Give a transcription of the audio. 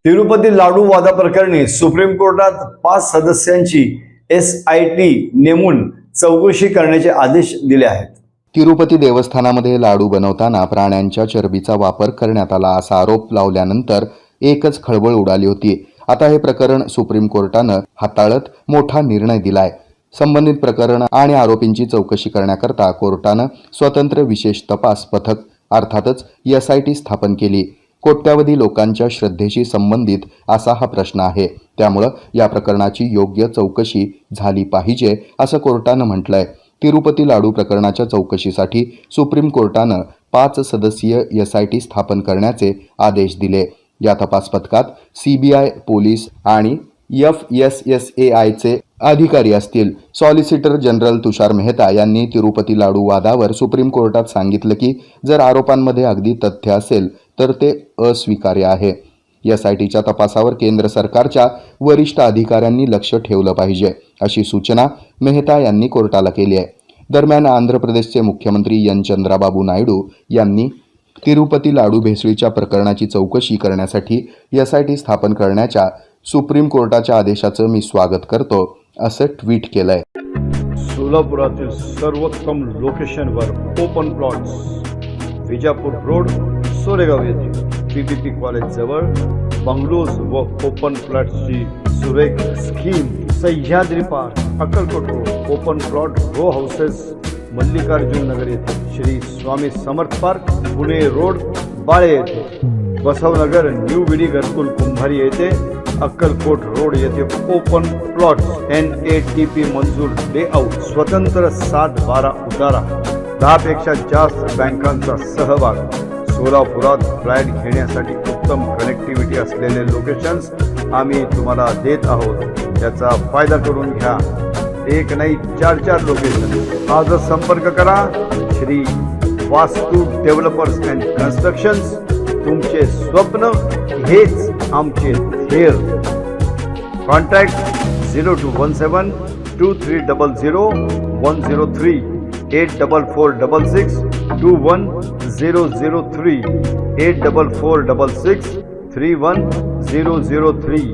तिरुपती लाडू वादा प्रकरणी सुप्रीम कोर्टात 5 सदस्यांची SIT नेमून चौकशी करण्याचे आदेश दिले आहेत. तिरुपती देवस्थानामध्ये लाडू बनवताना प्राण्यांच्या चरबीचा वापर करण्यात आला असा आरोप लावल्यानंतर एकच खळबळ उडाली होती. आता हे प्रकरण सुप्रीम कोर्टानं हाताळत मोठा निर्णय दिलाय. संबंधित प्रकरण आणि आरोपींची चौकशी करण्याकरता कोर्टानं स्वतंत्र विशेष तपास पथक अर्थातच SIT स्थापन केली. कोट्यावधी लोकांच्या श्रद्धेशी संबंधित असा हा प्रश्न आहे. त्यामुळं या प्रकरणाची योग्य चौकशी झाली पाहिजे असं कोर्टानं म्हटलंय. तिरुपती लाडू प्रकरणाच्या चौकशीसाठी सुप्रीम कोर्टानं 5 सदस्यीय SIT स्थापन करण्याचे आदेश दिले. या तपास पथकात CBI, पोलीस आणि FSSAIचे अधिकारी असतील. सॉलिसिटर जनरल तुषार मेहता यांनी तिरुपती लाडू वादावर सुप्रीम कोर्टात सांगितलं की जर आरोपांमध्ये अगदी तथ्य असेल तर ते अस्वीकार्य आहे. SITच्या तपासावर केंद्र सरकारच्या वरिष्ठ अधिकाऱ्यांनी लक्ष ठेवलं पाहिजे अशी सूचना मेहता यांनी कोर्टाला केली आहे. दरम्यान आंध्र प्रदेशचे मुख्यमंत्री एन चंद्राबाबू नायडू यांनी तिरुपती लाडू भेसळीच्या प्रकरणाची चौकशी करण्यासाठी SIT स्थापन करण्याच्या सुप्रीम कोर्टाच्या आदेशाचं मी स्वागत करतो असं ट्विट केलंय. सोलापुरातील सर्वोत्तम लोकेशनवर open plots, Vijapur road, Soregaon येथे PPP कॉलेज जवळ बंगलोज व ओपन प्लॉट्सची सुरेख scheme. Sahyadri park, Akkalkot road, open plot row houses, Mallikarjun Nagar येथे श्री स्वामी समर्थ पार्क, पुणे रोड, बाळे येथे, बसवनगर, न्यू विडी घरकुल कुंभारी येथे, अक्कलकोट रोड येथे ओपन प्लॉट्स, NATP मंजूर लेआउट, स्वतंत्र 7-12 उतारा, 10 पेक्षा जास्त बँकांचा सहभाग. सोलापुरात फ्लॅट घेण्यासाठी उत्तम कनेक्टिव्हिटी असलेले लोकेशन्स आम्ही तुम्हाला देत आहोत. त्याचा फायदा करून घ्या. एक नाही 4 लोकेशन. आजच संपर्क करा. श्री वास्तू डेव्हलपर्स अँड कन्स्ट्रक्शन्स. तुमचे स्वप्न हेच आमचे ध्येय. कॉन्टॅक्ट 0217 2300 103 84466 21003 84466 31003.